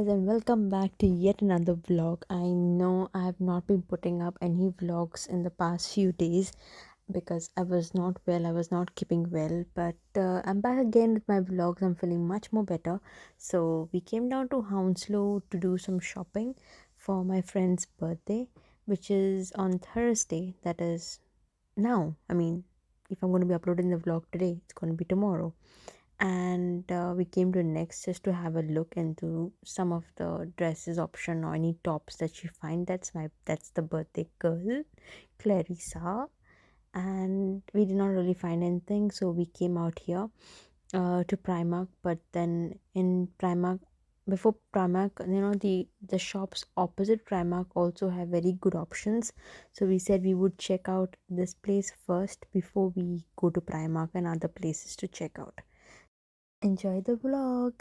guys, and welcome back to yet another vlog. I know I have not been putting up any vlogs in the past few days because I was not well, I was not keeping well, but I'm back again with my vlogs. I'm feeling much more better. So, we came down to Hounslow to do some shopping for my friend's birthday, which is on Thursday, that is now. If I'm going to be uploading the vlog today, it's going to be tomorrow. And we came to next just to have a look into some of the dresses option or any tops that she find. That's the birthday girl, Clarissa. And we did not really find anything, so we came out here to Primark. But then in Primark, before Primark, the shops opposite Primark also have very good options, so we said we would check out this place first before we go to Primark and other places to check out. Enjoy the vlog.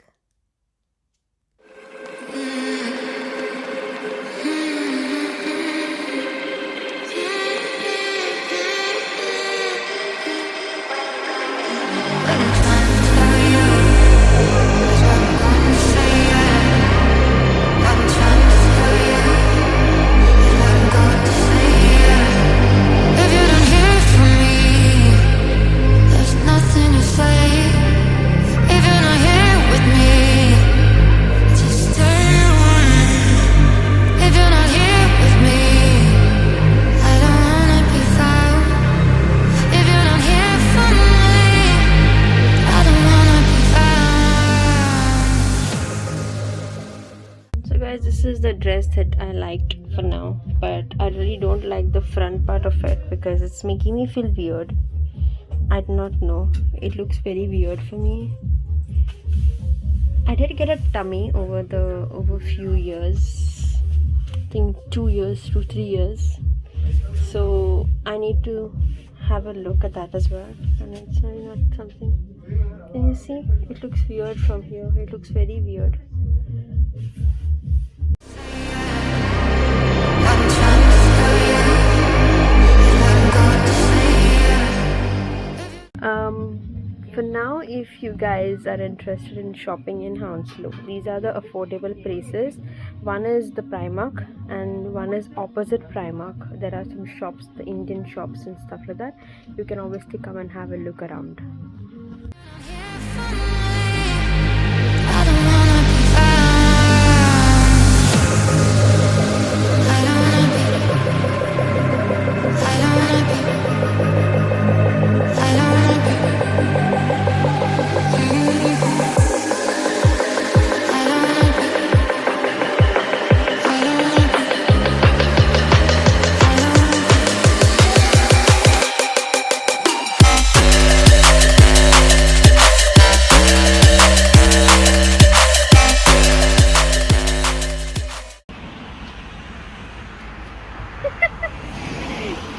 Guys, this is the dress that I liked for now, but I really don't like the front part of it because it's making me feel weird. I do not know, it looks very weird for me. I did get a tummy over few years, I think 2-3 years, so I need to have a look at that as well. And it's really not something, can you see, it looks weird from here, it looks very weird. For now, if you guys are interested in shopping in Hounslow, these are the affordable places. One is the Primark and one is opposite Primark. There are some shops, the Indian shops and stuff like that. You can obviously come and have a look around.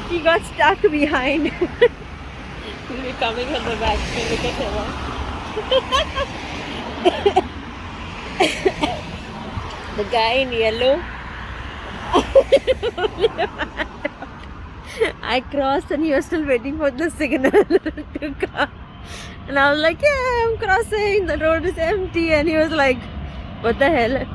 He got stuck behind. He'll be coming on the back. Look at him. The guy in yellow. I crossed and he was still waiting for the signal to come. And I was like, yeah, I'm crossing. The road is empty. And he was like, what the hell?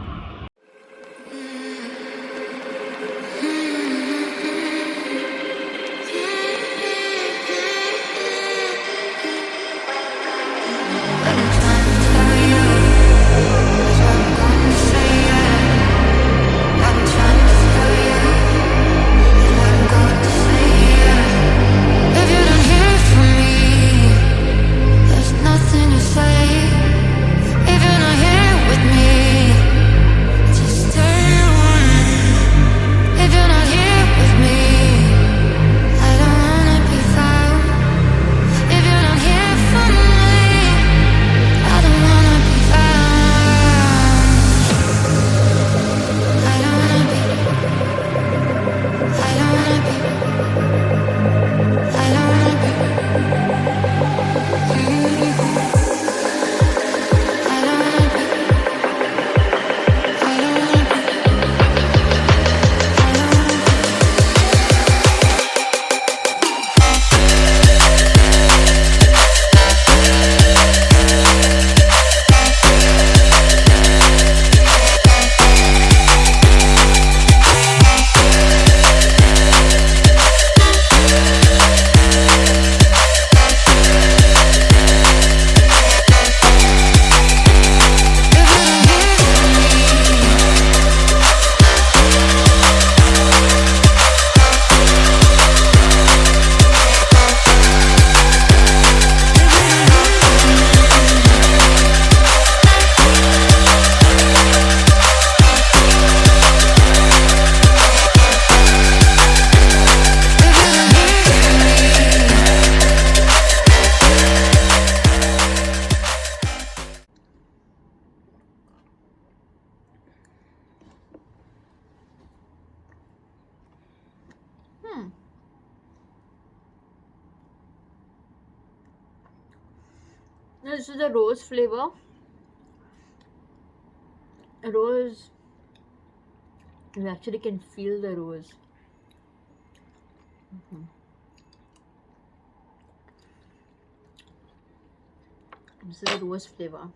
This is the rose flavor. Rose, you actually can feel the rose. This is the rose flavor.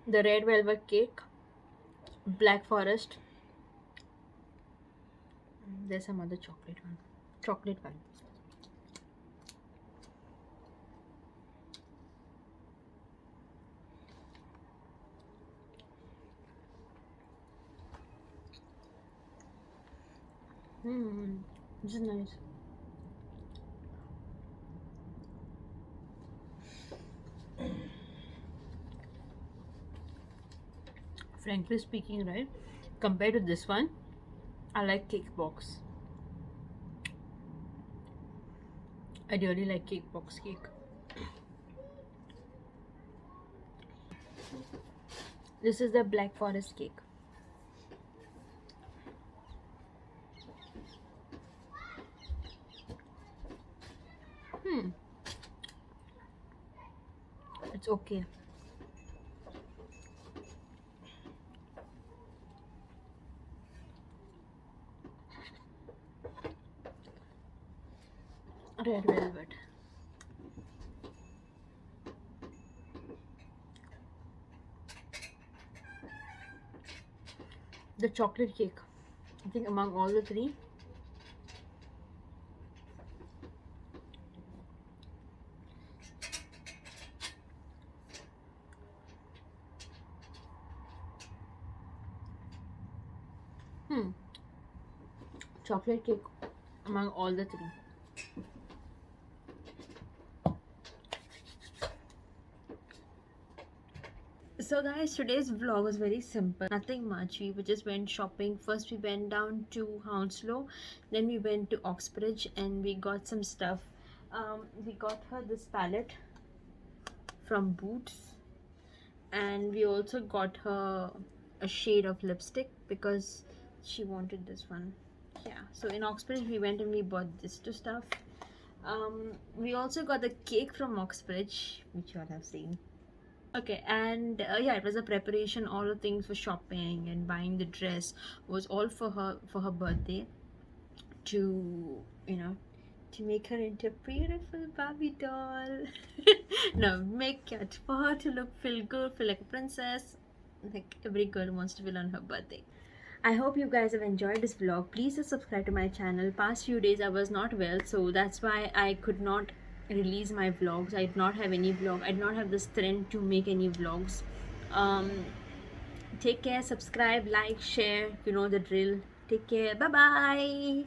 The red velvet cake, black forest. There's some other chocolate one. Chocolate one. This is nice. Frankly speaking, right? Compared to this one, I like cake box. I really like cake box cake. This is the black forest cake. It's okay. Red velvet. The chocolate cake. I think among all the three, chocolate cake among all the three. So guys, today's vlog was very simple, nothing much. We just went shopping. First we went down to Hounslow, then we went to Oxbridge and we got some stuff. We got her this palette from Boots, and we also got her a shade of lipstick because she wanted this one. Yeah, so in Oxbridge we went and we bought this two stuff. We also got the cake from Oxbridge, which you all have seen. Okay, and yeah, it was a preparation. All the things for shopping and buying the dress was all for her birthday, to to make her into a beautiful Barbie doll. No, make it for her to feel good, feel like a princess, like every girl wants to feel on her birthday. I hope you guys have enjoyed this vlog. Please do subscribe to my channel. Past few days I was not well, so that's why I could not release my vlogs. I did not have any vlog. I did not have the strength to make any vlogs. Um, take care, subscribe, like, share. You know the drill. Take care. Bye bye.